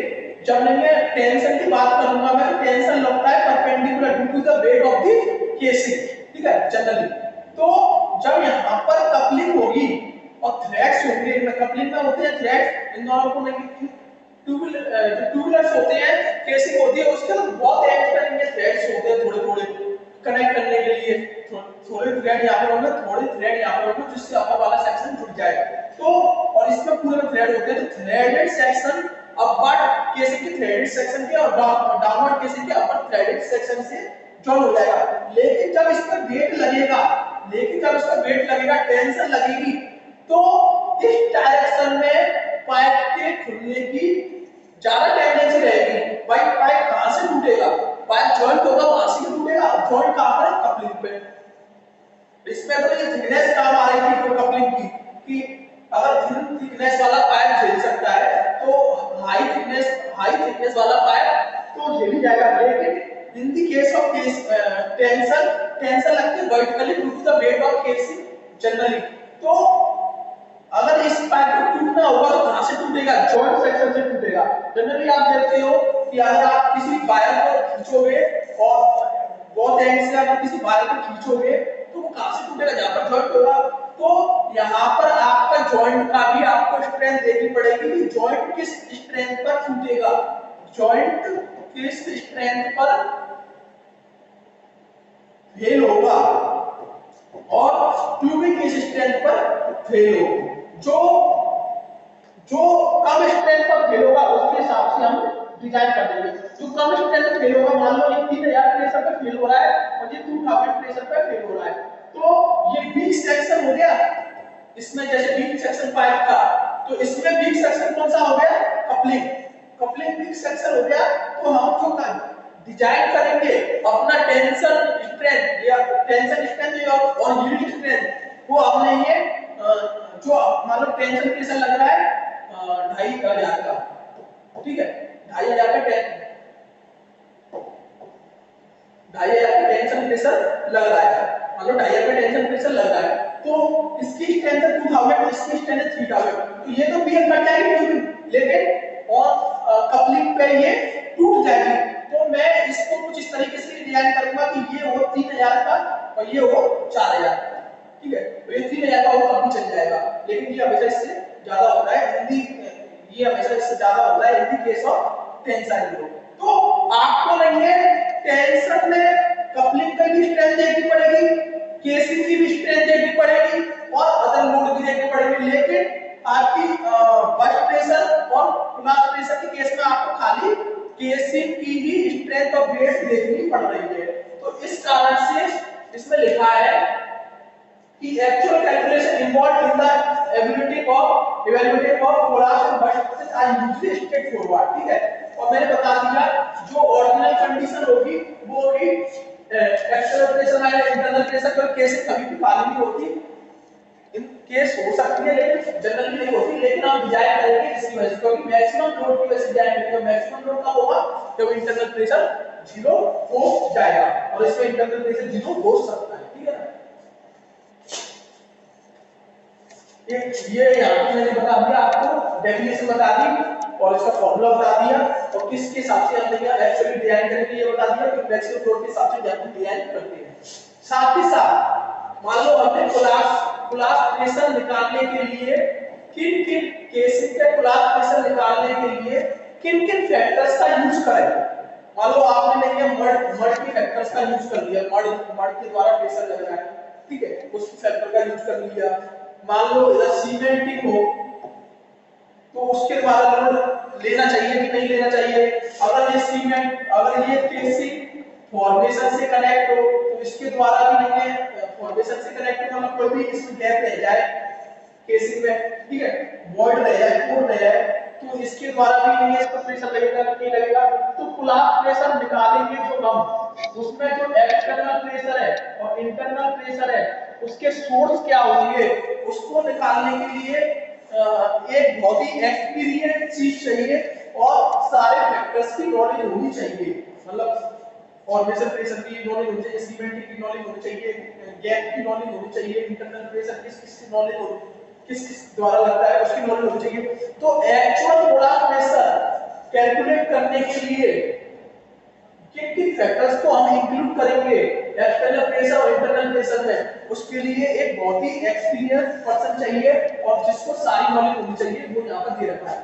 जब मैं टेंशन की बात करूंगा मैं, टेंशन लगता है perpendicular due to the weight of the casing, ठीक है जनरली। तो जब यहां पर कपलिंग होगी और थ्रेड्स होंगे, इनमें कपलिंग में होते हैं थ्रेड्स, इन दोनों को नहीं ट्यूबुलर्स होते हैं, केसिंग होती है, उसके बहुत एंड पर इनके थ्रेड्स होते हैं थोड़े थोड़े कनेक्ट करने के लिए, थोड़े थ्रेड यहां पर होंगे, थोड़े थ्रेड यहां पर होंगे, जिससे अपर वाला सेक्शन जुड़ जाएगा। तो और इसमें पूरे में थ्रेड होते हैं, तो थ्रेडेड सेक्शन अपवर्ड केसिंग के थ्रेडेड सेक्शन के और डाउनवर्ड केसिंग के अपर थ्रेडेड सेक्शन से जॉइन हो जाएगा। लेकिन जब इस पर वेट लगेगा, टेंशन लगेगी, तो इस डायरेक्शन में पाइप के खुलने की ज्यादा टेंडेंसी रहेगी। पाइप कहां से टूटेगा, पाइप जॉइंट होगा वहां से टूटेगा। जॉइंट कहां पर है, कपलिंग पे। इसमें तो ये थिकनेस काम आ रही थी कपलिंग की, कि अगर थिन थिकनेस वाला पाइप झेल सकता है तो हाई थिकनेस वाला पाइप तो झेल ही जाएगा। लेकिन in the case of tension लगती है vertically due to the weight of casing generally. तो अगर इस पाइप को टूटना होगा तो कहां से टूटेगा, जॉइंट सेक्शन से टूटेगा। जनरली आप देखते हो कि अगर आप किसी वायर को खींचोगे और बहुत एंड से अगर किसी वायर को खींचोगे तो वो कहां से टूटेगा, जहां पर जॉइंट होगा। तो यहां पर आपका जॉइंट का भी आपको स्ट्रेंथ देखनी पड़ेगी कि जॉइंट किस स्ट्रेंथ पर टूटेगा, जॉइंट किस स्ट्रेंथ पर फेल होगा और ट्यूबिंग किस स्ट्रेंथ पर फेल होगा। जो कम स्ट्रेंथ पर फेल होगा उसके हिसाब से हम डिजाइन कर देंगे। जो कम स्ट्रेंथ पर फेल होगा, मान लो ये 3000 प्रेशर पे फेल हो रहा है और ये 2000 प्रेशर पे फेल हो रहा है, तो ये वीक सेक्शन हो गया। इसमें जैसे वीक सेक्शन पाइप था, तो इसमें वीक सेक्शन कौन सा हो गया, कपलिंग वीक सेक्शन हो गया। तो हम जो डिजाइन करेंगे अपना टेंशन स्ट्रेंथ और यील्ड स्ट्रेंथ, वो हमने ये जो मान लो टेंशन प्रेशर लग रहा है 2500 का, ठीक है, 2500 का टेंशन प्रेशर लग रहा है, मान लो 2500 का टेंशन प्रेशर लग रहा है, तो इसकी स्ट्रेंथ 2000, इसकी स्ट्रेंथ 3000, तो ये तो बियर कट जाएगी, लेकिन और कपलिंग पे ये टूट जाएगी। तो मैं इसको कुछ इस तरीके से डिजाइन करूंगा कि ये हो 3000 का और ये हो 4000 का, ठीक है। तो ये 3000 का हो तब भी चल जाएगा, लेकिन ये हमेशा इससे ज्यादा होता है ये हमेशा इससे ज्यादा होता है इन the case of tension load. तो आपको नहीं है टेंशन में कपलिंग की भी स्ट्रेंथ देखनी पड़ेगी, केसिंग की भी स्ट्रेंथ देखनी पड़ेगी और अदर लोड भी देखनी पड़ेगी। लेकिन आपकी बर्स्ट प्रेशर और क्लास प्रेशर के केस में आपको खाली केसिंग की ही स्ट्रेंथ ऑफ वेट देखनी पड़ रही है। तो इस कारण से इसमें लिखा है कि actual calculation involve in the ability of evaluating of collapse and burst are usually straightforward, ठीक है। और मैंने बता दिया जो ऑरिजिनल कंडीशन होगी वो होगी external pressure minus internal pressure, पर केसिंग कभी भी खाली नहीं होती, इन केस हो सकती है लेकिन जनरली नहीं होती। लेकिन हम डिजाइन करेंगे इसकी वजह से, क्योंकि मैक्सिमम लोड की वजह से डिजाइन करेंगे। मैक्सिमम लोड कब होगा, जब इंटरनल प्रेशर 0 हो जाएगा, और इसमें इंटरनल प्रेशर 0 हो सकता है, ठीक है ना। ये यहाँ पे मैंने बता दिया, आपको डेफिनेशन बता दी और इसका फॉर्मूला बता दिया और किसके हिसाब से हमने एक्चुअली डिजाइन करेंगे ये बता दिया कि मैक्सिमम लोड के हिसाब से डिजाइन करते हैं। साथ ही साथ मान लो हमने कोलास प्रेशर निकालने के लिए किन केसिंग के कोलास प्रेशर निकालने के लिए किन फैक्टर्स का यूज करें। मान लो आपने नहीं मड के फैक्टर्स का यूज कर लिया, मड के द्वारा प्रेशर लग रहा है, ठीक है, उस फैक्टर का यूज कर लिया। मान लो इधर सीमेंटिंग हो तो उसके द्वारा लोड लेना चाहिए कि नहीं लेना चाहिए। अगर ये केसिंग फॉर्मेशन से कनेक्ट हो तो इसके द्वारा भी नहीं है, फॉर्मेशन से कनेक्ट हो मतलब कोई भी इसमें गैप रह जाए केसिंग में, ठीक है, वॉइड रह जाए, पोर रह जाए, तो इसके द्वारा भी नहीं इसका प्रेशर लगेगा कि नहीं लगेगा। तो कोलैप्स प्रेशर निकालेंगे जो हम, उसमें जो एक्सटर्नल प्रेशर है और इंटरनल प्रेशर है उसके सोर्स क्या होंगे, उसको निकालने के लिए एक बहुत ही एक्सपीरियंस चीज चाहिए और सारे फैक्टर्स की नॉलेज होनी चाहिए। मतलब फॉर्मेशन प्रेशर की नॉलेज होनी चाहिए, सीमेंटिंग की नॉलेज होनी चाहिए, गैप की नॉलेज होनी चाहिए, इंटरनल प्रेशर किस किस की नॉलेज हो, किस किस द्वारा लगता है उसकी नॉलेज होनी चाहिए। तो एक्चुअल मोलार प्रेशर कैलकुलेट करने के लिए किन किन फैक्टर्स को हम इंक्लूड करेंगे एक्सटर्नल प्रेशर और इंटरनल प्रेशर में, उसके लिए एक बहुत ही एक्सपीरियंस पर्सन चाहिए और जिसको सारी नॉलेज होनी चाहिए, वो यहाँ पर दे रखा है।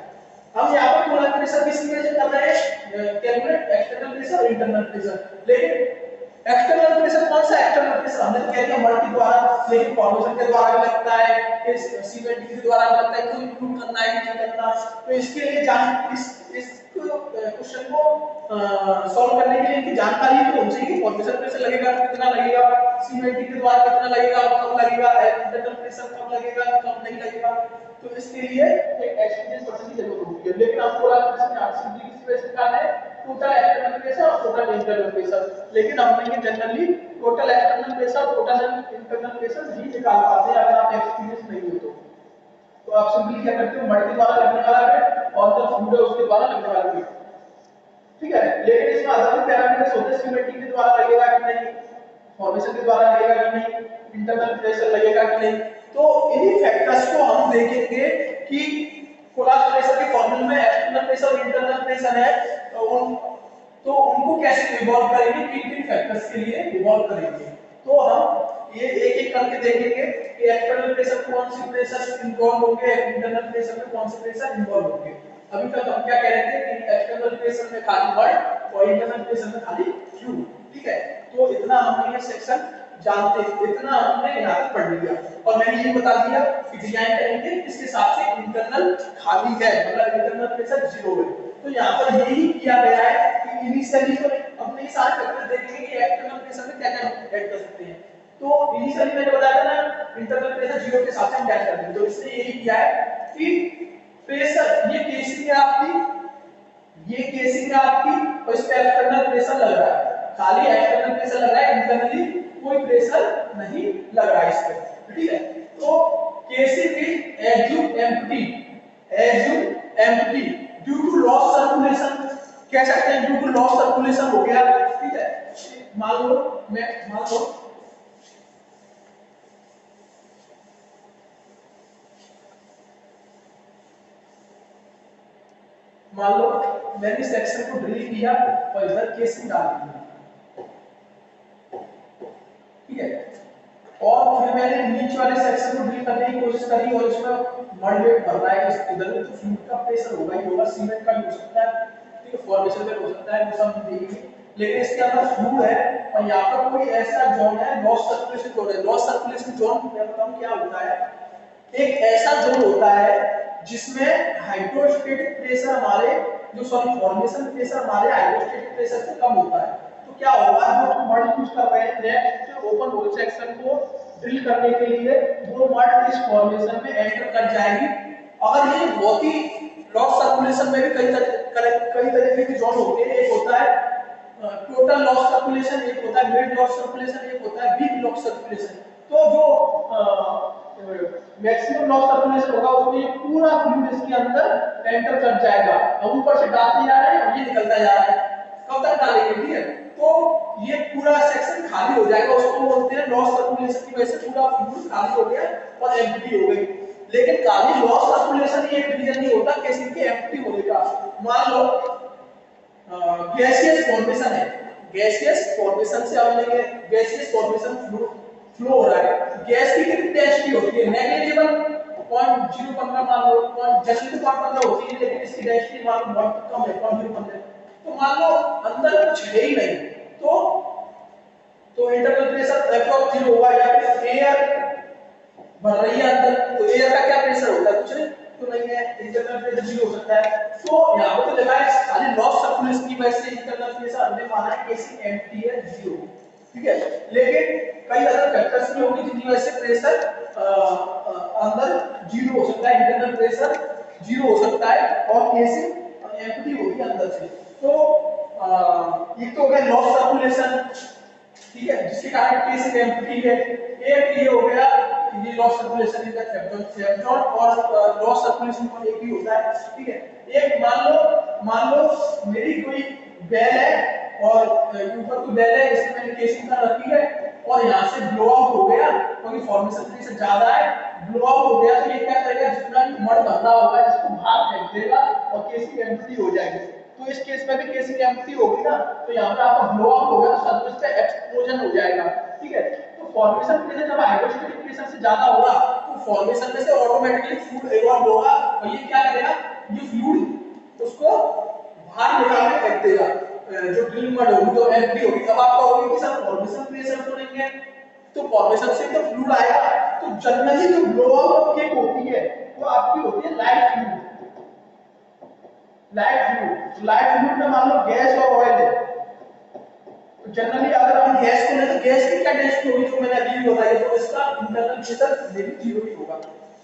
हम यहाँ पर मोलार प्रेशर किस लिए कर रहे हैं, कैलकुलेट एक्सटर्नल प्रेशर और इंटरनल प्रेशर। लेकिन एक्सटर्नल प्रेशर कौन सा एक्सटर्नल प्रेशर, हमने तो कह दिया मड के द्वारा, लेकिन फॉर्मेशन के द्वारा भी लगता है, इस सीमेंट के द्वारा भी लगता है, तो इंक्लूड करना है कि नहीं करना। तो इसके लिए इस क्वेश्चन को सॉल्व करने के लिए इनकी जानकारी तो होनी चाहिए। फॉर्मेशन प्रेशर लगेगा तो कितना लगेगा, सीमेंट के द्वारा कितना लगेगा, कब लगेगा, इंटरनल प्रेशर कब लगेगा, कब नहीं लगेगा। तो इसके लिए एक एक्सपीरियंस पर्सन की जरूरत होती है। लेकिन हम मोलार प्रेशर में आप सिंपली किस पे निकालना है, टोटल एक्सटर्नल प्रेशर और टोटल इंटरनल प्रेशर। लेकिन हम नहीं जनरली टोटल एक्सटर्नल प्रेशर और टोटल इंटरनल प्रेशर नहीं निकाल पाते हैं अगर आप एक्सपीरियंस नहीं हो तो आप सिंपली क्या करते हो, मड के द्वारा लगने वाला वेट और जो फ्लूइड है उसके द्वारा लगने वाला वेट, ठीक है। लेकिन इसमें अदर पैरामीटर्स होते हैं, सीमेंटिंग के द्वारा लगेगा कि नहीं, फॉर्मेशन के द्वारा लगेगा कि नहीं, इंटरनल प्रेशर लगेगा कि नहीं। तो इन्हीं फैक्टर्स को हम देखेंगे कि कोलैप्स प्रेशर के फॉर्मूले में एक्सटर्नल प्रेशर और इंटरनल प्रेशर है, तो उनको कैसे इवॉल्व करेंगे, किन किन फैक्टर्स के लिए इवॉल्व करेंगे। तो हम ये एक एक करके देखेंगे कि एक्सटर्नल प्रेशर कौन सी प्रेशर इन्वॉल्व होंगे, इंटरनल प्रेशर में कौन से प्रेशर इन्वॉल्व होंगे। अभी तक हम क्या कह रहे थे कि एक्सटर्नल प्रेशर में खाली वर्ड और इंटरनल प्रेशर में खाली क्यू, ठीक है। तो इतना हमने ये सेक्शन जानते, इतना हमने यहाँ तक पढ़ लिया और मैंने ये बता दिया कि डिजाइन करेंगे इसके हिसाब से इंटरनल खाली है, मतलब इंटरनल प्रेशर 0 है। तो यहाँ पर यही किया गया है कि इनिशियली तो अपने सारे फैक्टर देखेंगे कि एक्सटर्नल प्रेशर में क्या-क्या ऐड कर सकते हैं। तो इनिशियली मैंने बताया था ना इंटरनल प्रेशर 0 के हिसाब से हम ऐड कर देंगे। तो इसने यही किया है कि प्रेशर ये केसिंग है आपकी, ये केसिंग है आपकी और इस पे एक्सटर्नल प्रेशर लग रहा है, खाली एक्सटर्नल प्रेशर लग रहा है, इंटरनली कोई प्रेशर नहीं लग रहा है इस पे, ठीक है। तो casing is empty due to loss circulation, कह सकते हैं ड्यू टू लॉस सर्कुलेशन हो गया, ठीक है। मान लो मैंने इस सेक्शन को ड्रिल किया और इधर केसिंग डाल दिया, ठीक है। और फिर मैंने नीचे वाले सेक्शन को ड्रिल करने की कोशिश करी और इसमें मड वेट भरना है, इधर में तो फ्लूइड का प्रेशर होगा ही होगा, सीमेंट का भी हो सकता है, ठीक है, फॉर्मेशन का हो सकता है, वो सब हम देखेंगे। लेकिन इसके अंदर फ्लूइड है और यहाँ पर कोई ऐसा जोन है लॉस सर्कुलेशन जोन है। लॉस सर्कुलेशन जोन मैं बताऊं क्या होता है, एक ऐसा जोन होता है जिसमें हाइड्रोस्टेटिक प्रेशर हमारे फॉर्मेशन प्रेशर हमारे हाइड्रोस्टेटिक प्रेशर से कम होता है। तो क्या होगा, जो हम मड यूज कर रहे हैं नेक्स्ट ओपन होल सेक्शन को ड्रिल करने के लिए, वो मड इस फॉर्मेशन में एंटर कर जाएगी। अगर ये बहुत ही लॉस सर्कुलेशन में भी कई तरीके के जोन होते हैं, एक होता है टोटल लॉस सर्कुलेशन, एक होता है मिड लॉस सर्कुलेशन, एक होता है वीक लॉस सर्कुलेशन। तो जो मैक्सिमम लॉस सर्कुलेशन होगा उसमें पूरा फ्लूइड इसके अंदर एंटर कर जाएगा, हम ऊपर से डालते जा रहे हैं और ये निकलता जा रहा है, कब तक डालेंगे, ठीक है। तो ये पूरा सेक्शन खाली हो जाएगा, उसको बोलते हैं लॉस सर्कुलेशन की वजह से पूरा फ्लूइड खाली हो गया और एम्प्टी हो गई। लेकिन खाली लॉस सर्कुलेशन ही एक रीजन नहीं होता किसी के एम्प्टी होने का। मान लो गैसियस फॉर्मेशन है, गैसियस फॉर्मेशन से हम लेंगे, गैसियस फॉर्मेशन फ्लो हो रहा है, गैस की कितनी डेंसिटी होती है, नेग्लिजिबल 0.015 मान लो, जनरली 0.15 होती है, लेकिन इसकी डेंसिटी मान लो बहुत कम है 0.015। तो मान लो अंदर कुछ है ही नहीं, तो इंटरनल प्रेशर अप्रॉक्स 0 होगा, या फिर एयर भर रही है अंदर, तो एयर का क्या प्रेशर होता है, कुछ नहीं, तो नहीं है, इंटरनल प्रेशर 0 हो सकता है। तो यहाँ पे तो लिखा है खाली लॉस सर्कुलेशन की वजह से इंटरनल प्रेशर हमने माना है केसी एम्प्टी है 0, ठीक है। लेकिन कई अदर फैक्टर्स भी होंगे जिनकी वजह से प्रेशर अंदर 0 हो सकता है, इंटरनल प्रेशर जीरो हो सकता है और केसिंग एम्प्टी होगी अंदर से। तो ये तो हो गया लॉस सर्कुलेशन, ठीक है, जिसके कारण केसिंग एम्प्टी है। एक ये हो गया ये लॉस सर्कुलेशन इन द फेब्रॉन और लॉस सर्कुलेशन को एक ही होता है, ठीक है। एक मान लो मेरी कोई बेल है और ऊपर कोई बेल है, इसमें मैंने केसिंग कर रखी है और यहाँ से ब्लो आउट हो गया क्योंकि फॉर्मेशन प्रेशर ज्यादा है, ब्लो आउट हो गया तो ये क्या करेगा, जितना भी मड भरना होगा इसको बाहर फेंक देगा और केसिंग एम्प्टी हो जाएगी। तो इस केस में भी केसिंग एम्प्टी होगी ना, तो यहाँ पे आपका ब्लो आउट होगा तो सरफेस पे एक्सप्लोजन हो जाएगा, ठीक है। तो फॉर्मेशन प्रेशर जब हाइड्रोस्टैटिक प्रेशर से ज्यादा होगा तो फॉर्मेशन में से ऑटोमेटिकली फ्लूइड इवॉल्व होगा और ये क्या करेगा, ये फ्लूइड उसको बाहर निकाल के फेंक देगा, जो ड्रिल मड होगी जो एम्प्टी होगी। अब आप कहोगे कि सर फॉर्मेशन प्रेशर तो नहीं है, तो फॉर्मेशन से तो फ्लूइड आएगा, तो जनरली जो ब्लो आउट केक होती है वो आपकी होती है लाइट फ्लूइड। लाइट फ्लूइड में मान लो गैस और ऑयल है, तो जनरली अगर हम गैस को लें तो गैस की क्या डेंसिटी होगी, जो मैंने अभी बताया, तो इसका इंटरनल प्रेशर भी जीरो ही होगा।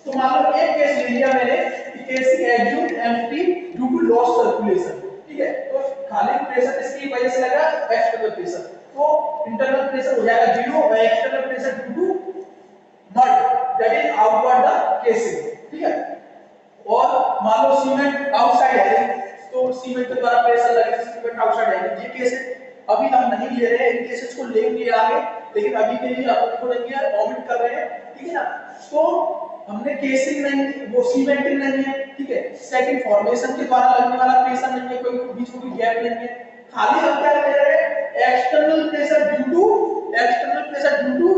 तो मान लो एक केस ले लिया मैंने कि केसिंग एग्यूट empty due to loss circulation, ठीक है। तो खाली प्रेशर इसकी वजह से लगा एक्सटर्नल प्रेशर, तो इंटरनल प्रेशर हो जाएगा जीरो और external pressure due to mud that is outward the casing, ठीक है। और मान लो सीमेंट आउटसाइड है तो सीमेंट के द्वारा प्रेशर लगेगा, सीमेंट आउटसाइड है। ये केस अभी हम नहीं ले रहे हैं, इन केसेस को लेंगे आगे, लेकिन अभी के लिए अपन को लेंगे, ऑमिट कर रहे हैं, ठीक है ना। तो हमने केसिंग नहीं, वो सीमेंटिंग नहीं है, ठीक है। सेकंड फॉर्मेशन के द्वारा लगने वाला प्रेशर नहीं है, कोई बीच में कोई गैप नहीं है, खाली हम क्या ले रहे हैं, external pressure due to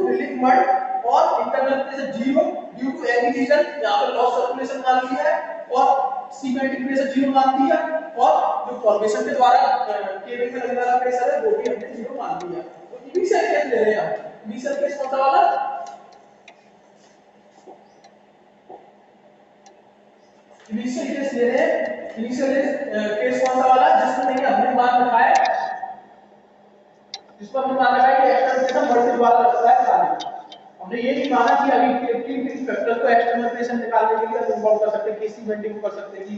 drilling mud और internal pressure zero due to any reason, यहां पर लॉस सर्कुलेशन मान लिया है और सीमेंटिक प्रेशर जीरो मान दिया, और जो फॉर्मेशन के द्वारा केबिन में लगने वाला प्रेशर है वो भी हमने जीरो मान दिया। तो इनिशियल केस ले रहे हैं हम। इनिशियल केस कौन सा वाला, इनिशियल केस ले रहे हैं। इनिशियल केस कौन सा वाला, जिसमें नहीं हमने मान रखा है, जिसमें हमने मान रखा है कि एक्सटर्नल प्रेशर मड के द्वारा लगता है खाली। हमने ये नहीं माना कि अभी किन फैक्टर को एक्सटर्नल प्रेशर निकालने के लिए इन्वॉल्व कर सकते हैं, केसिंग बेंडिंग कर सकते हैं, कि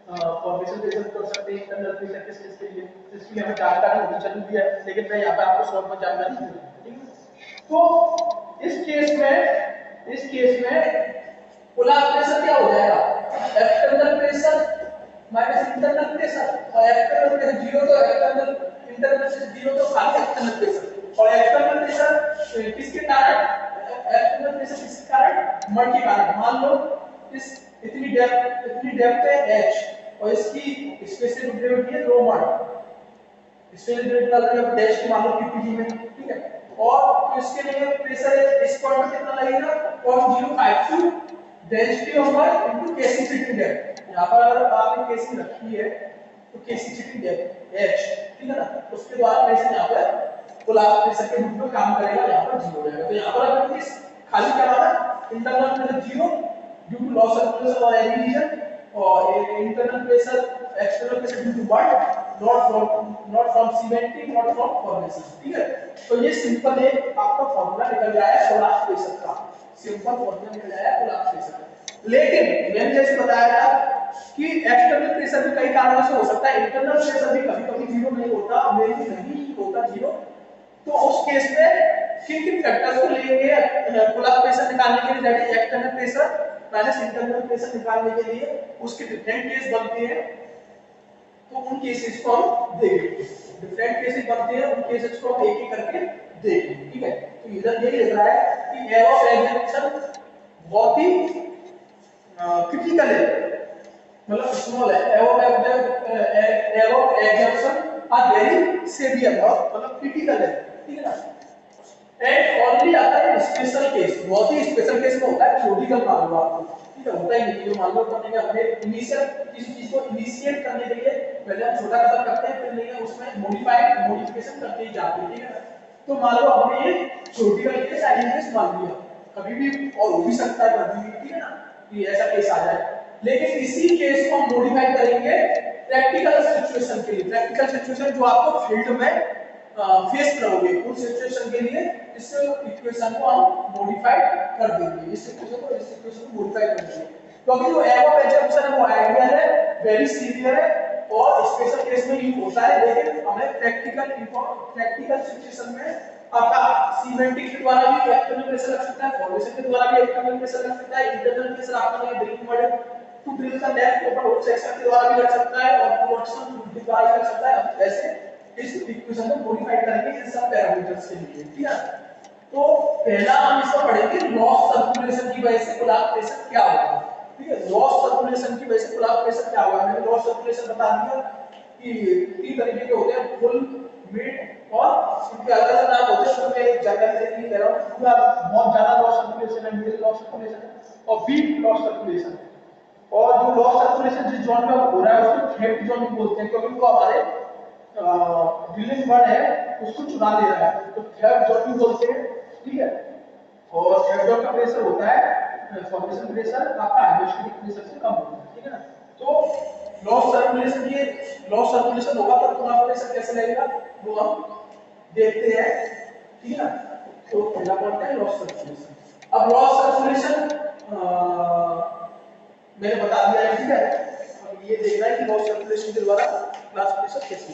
फॉर्मेशन प्रेशर कर सकते हैं, इंटरनल प्रेशर किस चीज के लिए, इसके लिए हमें जानकारी होनी जरूरी है, लेकिन मैं यहाँ पे आपको शॉर्ट में जानकारी दे रहा हूँ, ठीक है। तो इस केस में कोलैप्स प्रेशर क्या हो जाएगा, external pressure minus internal pressure, और एक्सटर्नल प्रेशर जीरो तो इंटरनल प्रेशर जीरो तो खाली एक्सटर्नल प्रेशर, और एक्सटर्नल प्रेशर किसके कारण, एक्सटर्नल प्रेशर किसके कारण, मड के कारण। मान लो इस इतनी डेप्थ है h और इसकी स्पेसिफिक ग्रेविटी है रो मड, स्पेसिफिक ग्रेविटी डाल रहे हैं डैश की मान लो pg में, ठीक है। और तो इसके लिए प्रेशर इस पॉइंट पे कितना लगेगा 0.052 density of mud into casing fitting depth. यहां पर अगर आपने केसिंग रखी है तो केसिंग फिटिंग डेप्थ h, ठीक है ना, उसके द्वारा प्रेशर यहां पर कोलैप्स प्रेशर के रूप में काम करेगा, यहां पर जीरो हो जाएगा। तो यहां पर अगर इस खाली क्या रहा internal pressure zero due to loss circulation और एनी रीजन, और internal pressure external pressure due to mud not from cementing not from formation, ठीक है। तो ये सिंपल एक आपका फार्मूला निकल गया है कोलैप्स प्रेशर का, सिंपल फार्मूला निकल गया है कोलैप्स प्रेशर का। लेकिन मैंने जैसे बताया था कि एक्सटर्नल प्रेशर भी कई कारणों से हो सकता है, इंटरनल प्रेशर भी कभी-कभी जीरो नहीं होता, मे भी नहीं होता जीरो। तो उस केस में किन फैक्टर्स को लेंगे कोलैप्स प्रेशर निकालने के लिए, that is external pressure minus internal pressure निकालने के लिए उसके डिफरेंट केस बनते हैं। तो उन केसेस को हम देखेंगे, डिफरेंट केसेस बनते हैं, उन केसेस को हम एक एक करके देखेंगे, ठीक है। तो इधर ये लिख रहा है कि एयर ऑफ एग्जम्पशन बहुत ही क्रिटिकल है, मतलब स्मॉल है, air of exemption are very severe, मतलब क्रिटिकल है, ठीक है ना। एंड ओनली आता है स्पेशल केस, बहुत ही स्पेशल केस में होता है, थ्योरेटिकल मान लो आपको, ठीक है, होता ही नहीं। जो मान लो करने के हमने इनिशियल किसी चीज को इनिशिएट करने के लिए पहले हम छोटा कदम करते हैं, फिर नहीं उसमें मॉडिफिकेशन करते ही जाते हैं, ठीक है। तो मान लो हमने ये थ्योरेटिकल केस आईएमएस मान लिया, कभी भी और हो भी सकता है कभी भी, ठीक है ना, कि ऐसा केस आ जाए। लेकिन इसी केस को हम मॉडिफाई करेंगे प्रैक्टिकल सिचुएशन के लिए, प्रैक्टिकल सिचुएशन जो आपको फील्ड में फेस करोगे उस सिचुएशन के लिए इस इक्वेशन को हम मॉडिफाई कर देंगे, इस इक्वेशन को मॉडिफाई कर देंगे। क्योंकि जो एवोपेंचर है वो आइडियल है, वेरी सीवियर है और स्पेशल केस में यूज होता है, लेकिन हमें प्रैक्टिकल सिचुएशन में आपका सीमेंटिक के द्वारा भी एक्सटर्नल प्रेशर लग सकता है, फॉर्मेशन के द्वारा भी एक्सटर्नल प्रेशर लग सकता है, इंटरनल प्रेशर आपका ये ड्रिल मॉडल टू ड्रिल का लेफ्ट ओपन होल सेक्शन के द्वारा भी लग सकता है और प्रोडक्शन के द्वारा भी लग सकता है। अब ऐसे इस इक्वेशन को मॉडिफाई करेंगे इन सब पैरामीटर्स के लिए, ठीक है। तो पहला हम इसको पढ़ेंगे लॉस सर्कुलेशन की वजह से कोलैप्स प्रेशर क्या होगा, ठीक है। लॉस सर्कुलेशन की वजह से कोलैप्स प्रेशर क्या होगा, मैंने लॉस सर्कुलेशन बता दिया कि तीन तरीके के होते हैं, फुल, मिड और इनके अलग अलग नाम होते हैं। तो मैं एक जनरल तरीके कह रहा हूं, पूरा बहुत ज्यादा लॉस सर्कुलेशन है, मिड लॉस सर्कुलेशन है और वीक लॉस सर्कुलेशन है। और जो लॉस सर्कुलेशन जिस जोन में हो रहा है उसको थ्रेट जोन भी बोलते हैं, क्योंकि वो हमारे ड्रिलिंग वर्ड है उसको चुरा ले रहा है, तो थ्रेट जोन भी बोलते हैं, ठीक है। और थ्रेट जोन का प्रेशर होता है फॉर्मेशन प्रेशर आपका हाइड्रोस्टैटिक प्रेशर से कम होता है, ठीक है ना। तो लॉस सर्कुलेशन होगा तो पूरा प्रेशर कैसे लगेगा वो हम देखते हैं, ठीक है ना। तो पहला पॉइंट है लॉस सर्कुलेशन। अब लॉस सर्कुलेशन मैंने बता दिया है, ठीक है। अब ये देखना है कि लॉस सर्कुलेशन के द्वारा क्लास प्रेशर कैसे